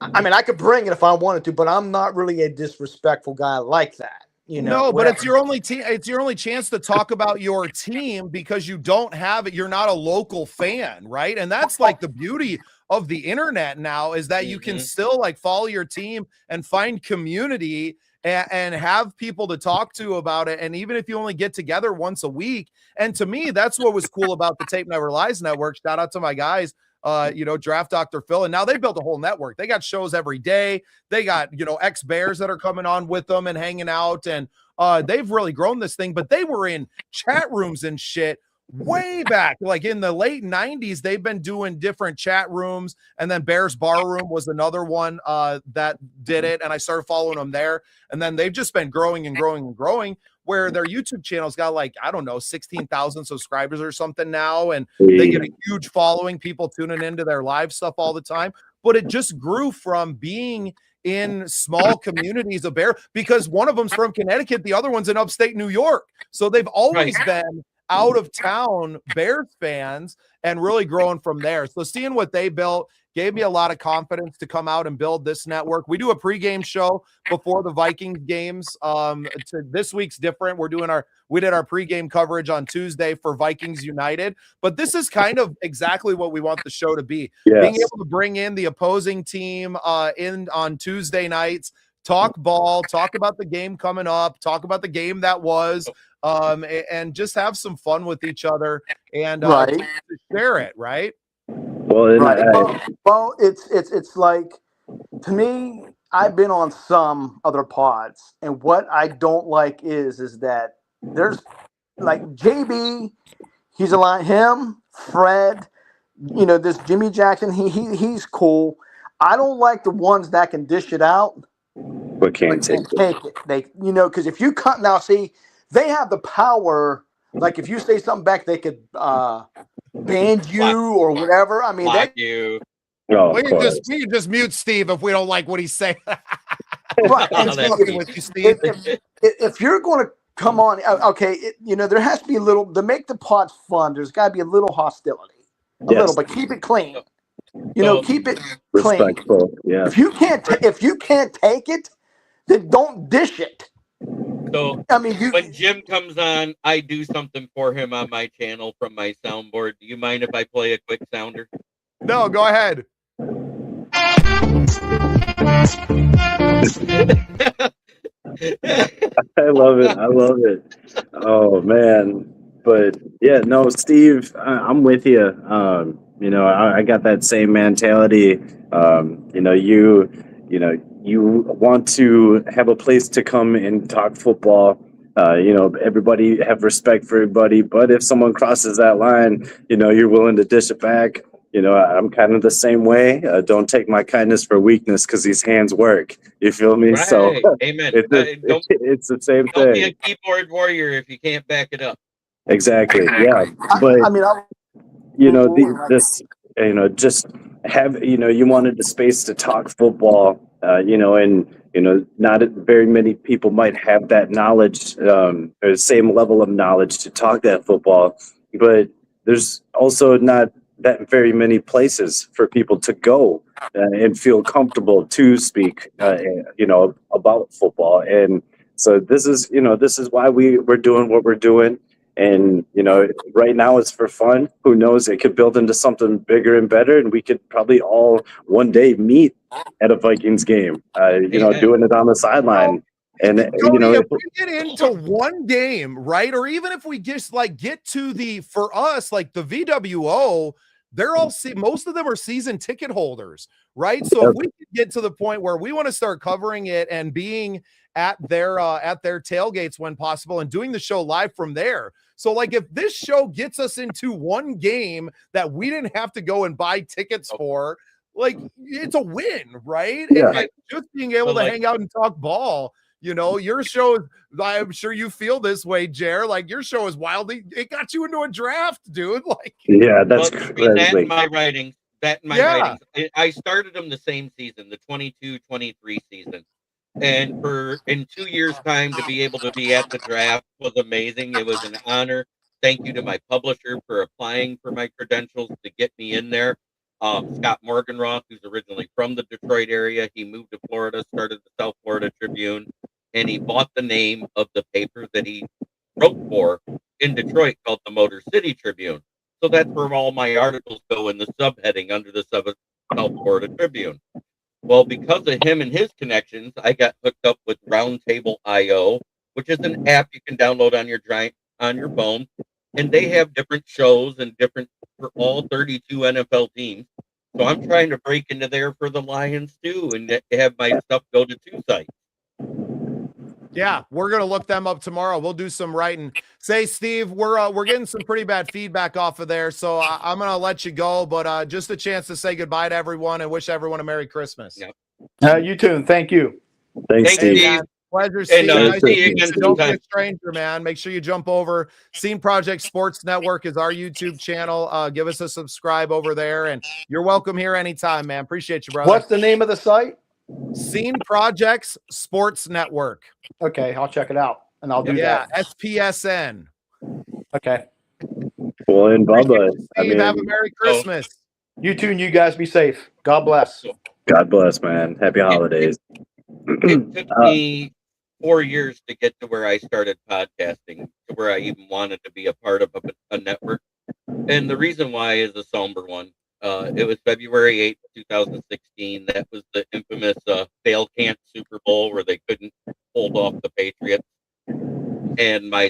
I mean, I could bring it if I wanted to, but I'm not really a disrespectful guy like that. No, but it's your only team. It's your only chance to talk about your team because you don't have it. You're not a local fan, right? And that's like the beauty of the internet now is that you can still like follow your team and find community and have people to talk to about it. And even if you only get together once a week. And to me, that's what was cool about the Tape Never Lies Network. Shout out to my guys. Draft Dr. Phil, and now they built a whole network. They got shows every day. They got, ex-Bears that are coming on with them and hanging out, and they've really grown this thing, but they were in chat rooms and shit way back, like in the late 90s. They've been doing different chat rooms, and then Bears Bar Room was another one that did it, and I started following them there, and then they've just been growing and growing and growing, where their YouTube channel's got like, I don't know, 16,000 subscribers or something now. And they get a huge following, people tuning into their live stuff all the time. But it just grew from being in small communities of Bear, because one of them's from Connecticut, the other one's in upstate New York. So they've always been out of town Bears fans and really growing from there. So seeing what they built gave me a lot of confidence to come out and build this network. We do a pregame show before the Vikings games. This week's different. We did our pregame coverage on Tuesday for Vikings United, but this is kind of exactly what we want the show to be. Yes. Being able to bring in the opposing team in on Tuesday nights, talk ball, talk about the game coming up, talk about the game that was, and just have some fun with each other and to share it, right? Well, it's like, to me, I've been on some other pods, and what I don't like is that there's like JB, he's a lot, him, Fred, this Jimmy Jackson, he's cool. I don't like the ones that can dish it out but can't take it. They, because if you cut now, see, they have the power Like if you say something back, they could ban you or whatever. I mean, Block you. Oh, We of can course. just mute Steve if we don't like what he's saying. right. Oh, And that's see, easy. With you, Steve. if you're going to come on, okay, there has to be a little to make the pod fun. There's got to be a little hostility, a little, Yes. but keep it clean. So- Keep it clean. Respectful. Yeah. If you can't take it, then don't dish it. So I mean, when Jim comes on, I do something for him on my channel from my soundboard. Do you mind if I play a quick sounder? No, go ahead. I love it. I love it. Oh man. But yeah, no, Steve, I'm with you. I got that same mentality. You want to have a place to come and talk football. Everybody have respect for everybody. But if someone crosses that line, you're willing to dish it back. I'm kind of the same way. Don't take my kindness for weakness because these hands work. You feel me? Right. So Amen. it's the same Don't be a thing. keyboard warrior if you can't back it up. Exactly. Yeah. But I mean, just have you wanted the space to talk football. And not very many people might have that knowledge, or the same level of knowledge to talk that football. But there's also not that very many places for people to go and feel comfortable to speak, about football. And so this is why we're doing what we're doing. And right now it's for fun. Who knows? It could build into something bigger and better, and we could probably all one day meet at a Vikings game. Doing it on the sideline. And Tony, if we get into one game, right, or even if we just get to for us, like the VWO, they're all most of them are season ticket holders, right? So if we can get to the point where we want to start covering it and being at their tailgates when possible and doing the show live from there. So if this show gets us into one game that we didn't have to go and buy tickets for, it's a win, right? Yeah. And just being able to hang out and talk ball. Your show, I'm sure you feel this way, Jer. Your show is wildly, it got you into a draft, dude. Yeah, that's that in my writings. Writings. I started them the same season, the 22-23 season. And in 2 years' time to be able to be at the draft was amazing. It was an honor. Thank you to my publisher for applying for my credentials to get me in there. Scott Morganroth, who's originally from the Detroit area, he moved to Florida, started the South Florida Tribune, and he bought the name of the paper that he wrote for in Detroit called the Motor City Tribune. So that's where all my articles go in the subheading under the South Florida Tribune. Well, because of him and his connections, I got hooked up with Roundtable.io, which is an app you can download on your phone, and they have different shows and different for all 32 NFL teams. So I'm trying to break into there for the Lions too, and have my stuff go to 2 sites. Yeah, we're gonna look them up tomorrow. We'll do some writing. Say, Steve, we're getting some pretty bad feedback off of there, so I'm gonna let you go. But just a chance to say goodbye to everyone and wish everyone a Merry Christmas. Yep. You too. Thank you. Thanks, Steve. Man, pleasure, And Steve. nice see you again Don't be a sometime. stranger, man. Make sure you jump over. Scene Project Sports Network is our YouTube channel. Give us a subscribe over there, and you're welcome here anytime, man. Appreciate you, brother. What's the name of the site? Scene Projects Sports Network. Okay, I'll check it out, and I'll do that. SPSN. Okay. Well, and Bubba, Steve, have a Merry Christmas. You too, and you guys be safe. God bless. God bless, man. Happy holidays. It took me 4 years to get to where I started podcasting, to where I even wanted to be a part of a network. And the reason why is a somber one. It was February 8th, 2016. That was the infamous fail can't Super Bowl where they couldn't hold off the Patriots. And my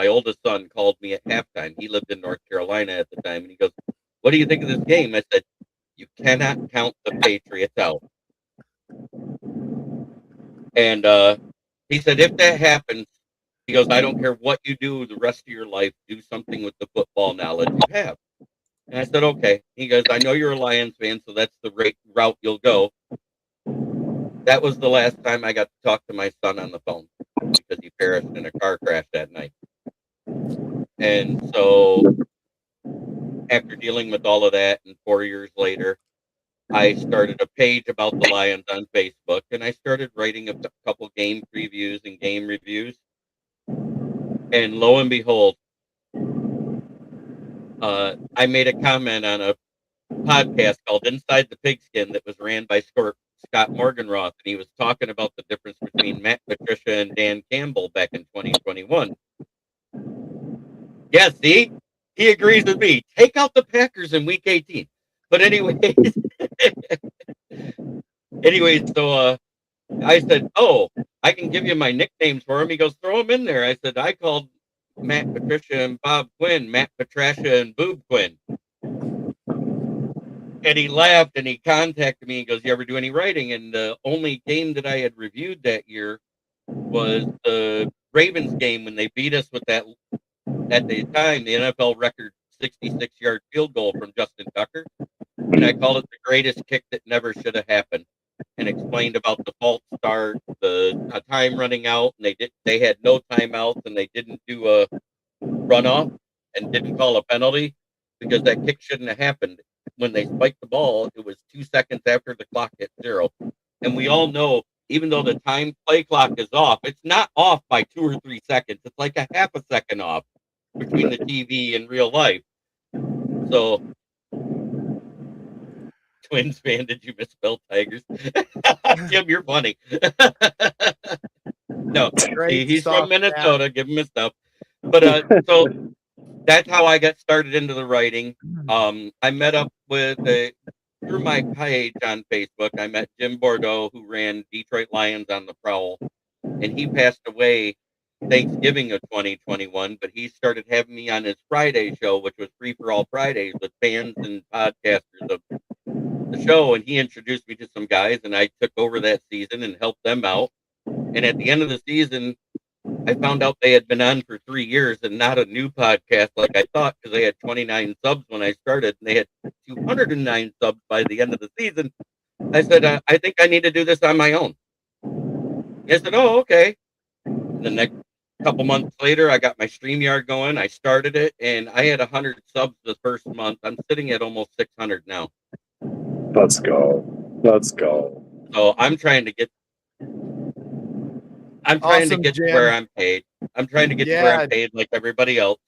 oldest son, called me at halftime. He lived in North Carolina at the time. And he goes, "What do you think of this game?" I said, "You cannot count the Patriots out." And he said, "If that happens," he goes, "I don't care what you do the rest of your life, do something with the football knowledge you have." And I said, "Okay." He goes, "I know you're a Lions fan, so that's the route you'll go." That was the last time I got to talk to my son on the phone because he perished in a car crash that night. And so after dealing with all of that, and 4 years later, I started a page about the Lions on Facebook, and I started writing a couple game previews and game reviews. And lo and behold, I made a comment on a podcast called Inside the Pigskin that was ran by Scott Morganroth, and he was talking about the difference between Matt Patricia and Dan Campbell back in 2021. Yeah, see, he agrees with me. Take out the Packers in Week 18. But anyways, so I said, "Oh, I can give you my nicknames for him." He goes, "Throw them in there." I said, "I called Matt Patricia and Bob Quinn, Matt Patricia and Boob Quinn." And he laughed and he contacted me. He goes, "You ever do any writing?" And the only game that I had reviewed that year was the Ravens game when they beat us with that, at the time, the NFL record 66-yard field goal from Justin Tucker. And I called it the greatest kick that never should have happened, and explained about the false start, the time running out, and they had no timeouts, and they didn't do a runoff and didn't call a penalty because that kick shouldn't have happened. When they spiked the ball, it was 2 seconds after the clock hit 0. And we all know, even though the time play clock is off, it's not off by 2 or 3 seconds. It's like a half a second off between the TV and real life. So, Twins fan, did you misspell Tigers? Jim, you're funny. No, he's from Minnesota. Man. Give him his stuff. But so that's how I got started into the writing. I met up with through my page on Facebook. I met Jim Bordeaux, who ran Detroit Lions on the Prowl, and he passed away Thanksgiving of 2021. But he started having me on his Friday show, which was Free for All Fridays, with fans and podcasters of the show. And he introduced me to some guys, and I took over that season and helped them out. And at the end of the season, I found out they had been on for 3 years and not a new podcast like I thought, because they had 29 subs when I started, and they had 209 subs by the end of the season. I said, I think I need to do this on my own. They said, "Oh, okay." And the next couple months later, I got my StreamYard going. I started it, and I had 100 subs the first month. I'm sitting at almost 600 now. Let's go. Let's go. So I'm trying to get to where I'm paid. I'm trying to get to where I'm paid like everybody else,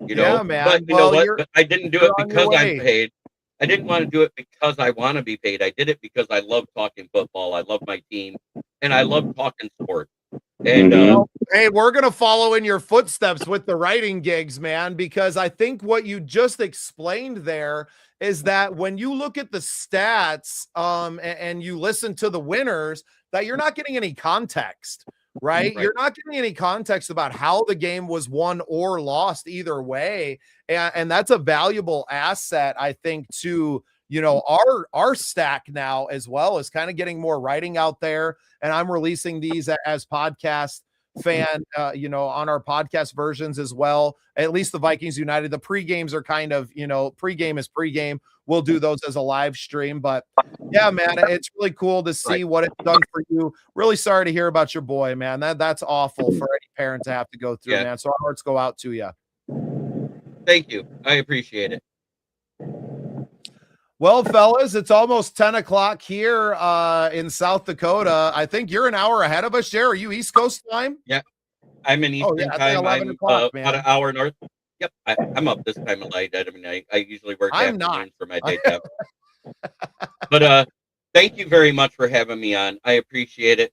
you know. Yeah, man. But you know what? But I didn't do it because I'm paid. I didn't want to do it because I want to be paid. I did it because I love talking football. I love my team, and I love talking sports. And hey, we're gonna follow in your footsteps with the writing gigs, man, because I think what you just explained there is that when you look at the stats and you listen to the winners, that you're not getting any context. Right? You're not getting any context about how the game was won or lost either way. And that's a valuable asset, I think, to, you know, our stack now, as well as kind of getting more writing out there. And I'm releasing these as podcast fan, you know, on our podcast versions as well. At least the Vikings United, the pre-games are kind of, you know, pregame is pregame. We'll do those as a live stream, but yeah, man, it's really cool to see what it's done for you. Really sorry to hear about your boy, man. That's awful for any parent to have to go through, man. So our hearts go out to you. Thank you. I appreciate it. Well, fellas, it's almost 10 o'clock here in South Dakota. I think you're an hour ahead of us, Jer. Are you East Coast time? Yeah, I'm in Eastern time. I'm about an hour north. Yep, I'm up this time of night. I mean, I usually work afternoons for my day job. But thank you very much for having me on. I appreciate it.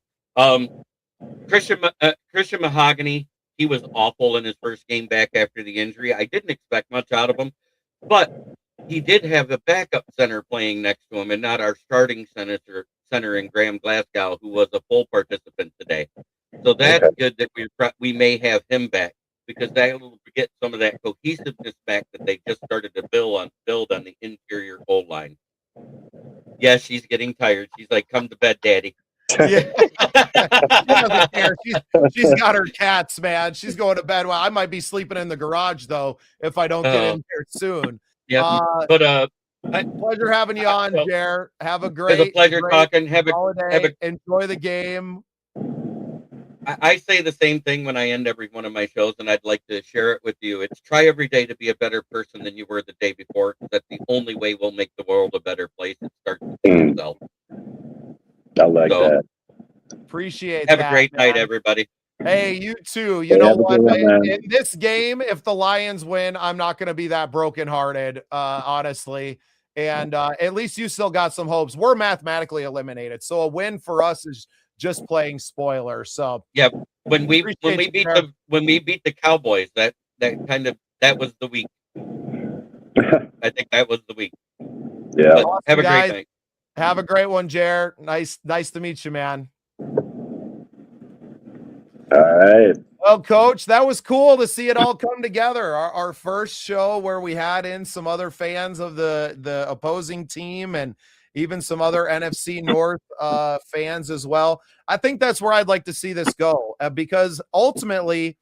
Christian Mahogany, he was awful in his first game back after the injury. I didn't expect much out of him, but he did have a backup center playing next to him, and not our starting center in Graham Glasgow, who was a full participant today. So that's good that we may have him back, because that will get some of that cohesiveness back that they just started to build on the interior goal line. Yeah, she's getting tired. She's like, "Come to bed, Daddy." Yeah. She doesn't care. She's got her cats, man. She's going to bed. Well, I might be sleeping in the garage though if I don't get in here soon. Yeah, but pleasure having you on, Jer. Have a great, it's a pleasure talking. Holiday. Enjoy the game. I say the same thing when I end every one of my shows, and I'd like to share it with you. It's try every day to be a better person than you were the day before, because that's the only way we'll make the world a better place. It starts with Mm, yourself. I like So that. Appreciate have a that, great night, man. everybody. Hey, you too. You Hey, know have a what? good one, man. In this game, if the Lions win, I'm not going to be that brokenhearted, honestly. And at least you still got some hopes. We're mathematically eliminated, so a win for us is just playing spoiler. So Yeah, when we appreciate you, Jared. when we beat the Cowboys, that was the week. I think that was the week. Yeah. But Awesome, have a great guys. night. Have a great one, Jared. Nice to meet you, man. All right. Well, Coach, that was cool to see it all come together. Our first show where we had in some other fans of the opposing team and even some other NFC North fans as well. I think that's where I'd like to see this go because ultimately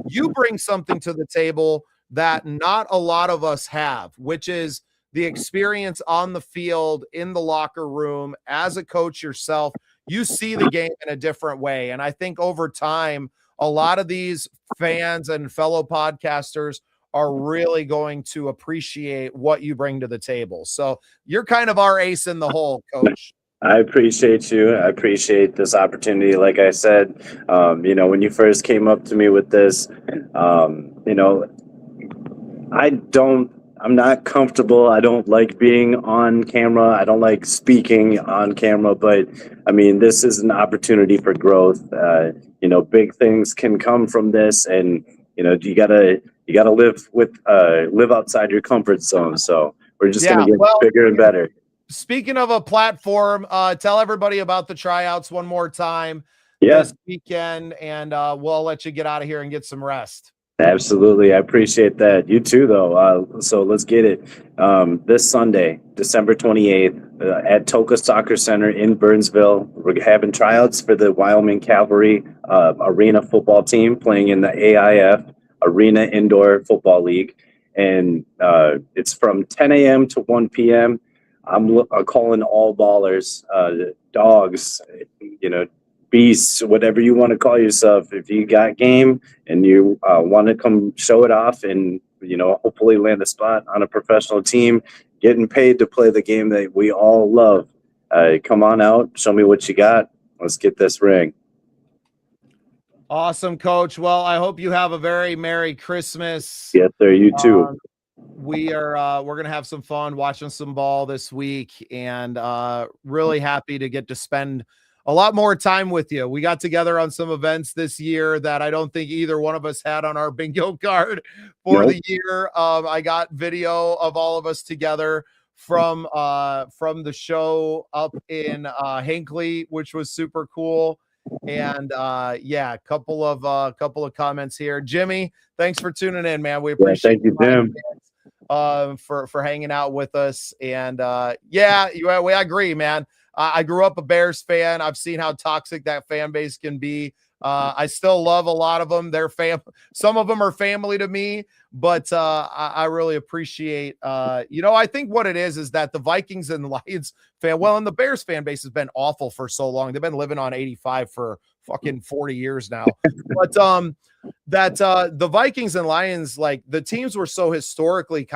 you bring something to the table that not a lot of us have, which is the experience on the field, in the locker room, as a coach yourself. You see the game in a different way. And I think over time, a lot of these fans and fellow podcasters are really going to appreciate what you bring to the table. So you're kind of our ace in the hole, Coach. I appreciate you. I appreciate this opportunity. Like I said, when you first came up to me with this, I'm not comfortable. I don't like being on camera. I don't like speaking on camera, but I mean, this is an opportunity for growth. Big things can come from this, and you gotta live outside your comfort zone. So we're just gonna get bigger and better. Speaking of a platform, tell everybody about the tryouts one more time this weekend, and we'll let you get out of here and get some rest. Absolutely. I appreciate that. You too, though. So let's get it. This Sunday, December 28th, at Toka Soccer Center in Burnsville, we're having tryouts for the Wyoming Cavalry Arena football team playing in the AIF Arena Indoor Football League. And it's from 10 a.m. to 1 p.m. I'm calling all ballers, dogs, beasts, whatever you want to call yourself. If you got game and you want to come show it off and, hopefully land a spot on a professional team, getting paid to play the game that we all love, come on out, show me what you got. Let's get this ring. Awesome, Coach. Well, I hope you have a very Merry Christmas. Yes, sir. You too. We're gonna have some fun watching some ball this week, and really happy to get to spend a lot more time with you. We got together on some events this year that I don't think either one of us had on our bingo card for the year. I got video of all of us together from the show up in Hinckley, which was super cool. And a couple of comments here. Jimmy, thanks for tuning in, man. We appreciate thank you, Tim. For hanging out with us. And I agree, man. I grew up a Bears fan. I've seen how toxic that fan base can be. I still love a lot of them. Some of them are family to me, but I really appreciate, I think what it is that the Vikings and the Lions and the Bears fan base has been awful for so long. They've been living on 85 for fucking 40 years now. But the Vikings and Lions, like the teams were so historically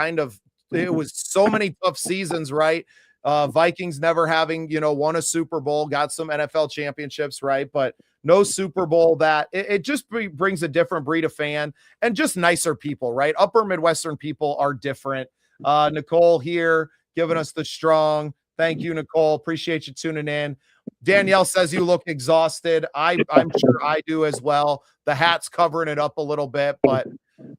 it was so many tough seasons, right? Vikings never having, won a Super Bowl, got some NFL championships, right? But no Super Bowl. That it just brings a different breed of fan and just nicer people, right? Upper Midwestern people are different. Nicole here giving us the strong. Thank you, Nicole. Appreciate you tuning in. Danielle says you look exhausted. I'm sure I do as well. The hat's covering it up a little bit, but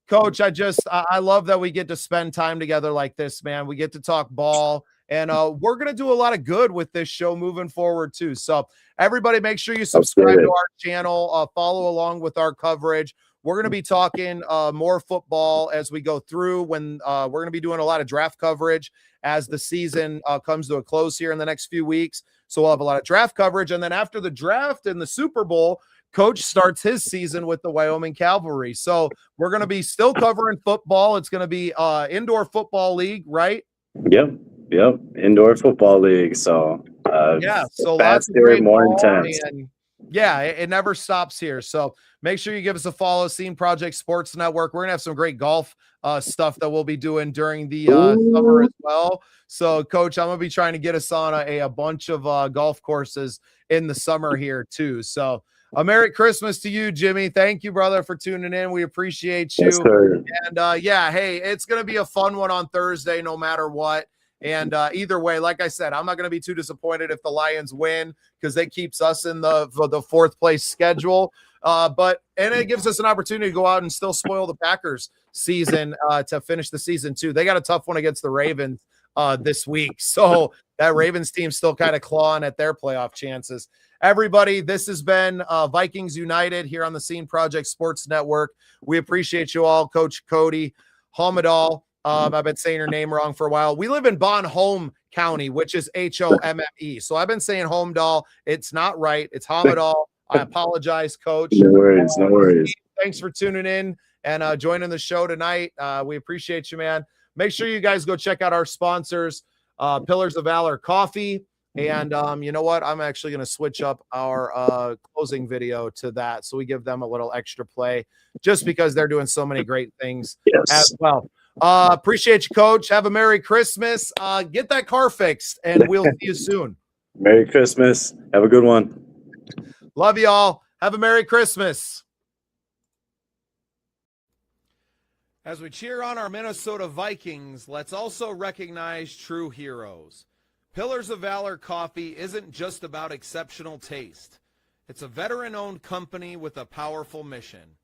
Coach, I love that we get to spend time together like this, man. We get to talk ball. And we're going to do a lot of good with this show moving forward, too. So everybody make sure you subscribe to our channel, follow along with our coverage. We're going to be talking more football as we go through when we're going to be doing a lot of draft coverage as the season comes to a close here in the next few weeks. So we'll have a lot of draft coverage. And then after the draft and the Super Bowl, Coach starts his season with the Wyoming Cavalry. So we're going to be still covering football. It's going to be indoor football league, right? Yep. Indoor football league. So so faster, more intense. Yeah, it never stops here. So make sure you give us a follow, Scene Project Sports Network. We're going to have some great golf stuff that we'll be doing during the summer as well. So, Coach, I'm going to be trying to get us on a bunch of golf courses in the summer here, too. So, a Merry Christmas to you, Jimmy. Thank you, brother, for tuning in. We appreciate you. Yes, sir. And, yeah, hey, it's going to be a fun one on Thursday no matter what. And either way, like I said, I'm not going to be too disappointed if the Lions win because it keeps us in the fourth place schedule. And it gives us an opportunity to go out and still spoil the Packers season to finish the season too. They got a tough one against the Ravens this week. So that Ravens team still kind of clawing at their playoff chances. Everybody, this has been Vikings United here on the Scene Project Sports Network. We appreciate you all, Coach Cody Hamadal. I've been saying your name wrong for a while. We live in Bon Homme County, which is Homme. So I've been saying Homedal. It's not right. It's Hamadal. I apologize, Coach. No worries. No worries. Thanks for tuning in and joining the show tonight. We appreciate you, man. Make sure you guys go check out our sponsors, Pillars of Valor Coffee. And you know what? I'm actually going to switch up our closing video to that so we give them a little extra play just because they're doing so many great things as well. Appreciate you, Coach. Have a Merry Christmas. Get that car fixed, and we'll see you soon. Merry Christmas. Have a good one. Love you all. Have a Merry Christmas. As we cheer on our Minnesota Vikings, let's also recognize true heroes. Pillars of Valor Coffee isn't just about exceptional taste. It's a veteran-owned company with a powerful mission.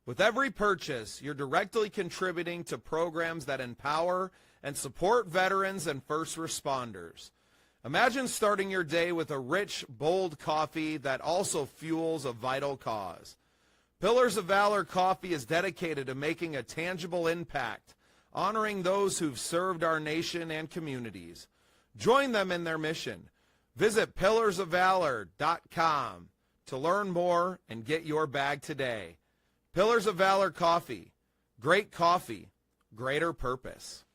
With every purchase, you're directly contributing to programs that empower and support veterans and first responders. Imagine starting your day with a rich, bold coffee that also fuels a vital cause. Pillars of Valor Coffee is dedicated to making a tangible impact, honoring those who've served our nation and communities. Join them in their mission. Visit pillarsofvalor.com to learn more and get your bag today. Pillars of Valor Coffee. Great coffee, greater purpose.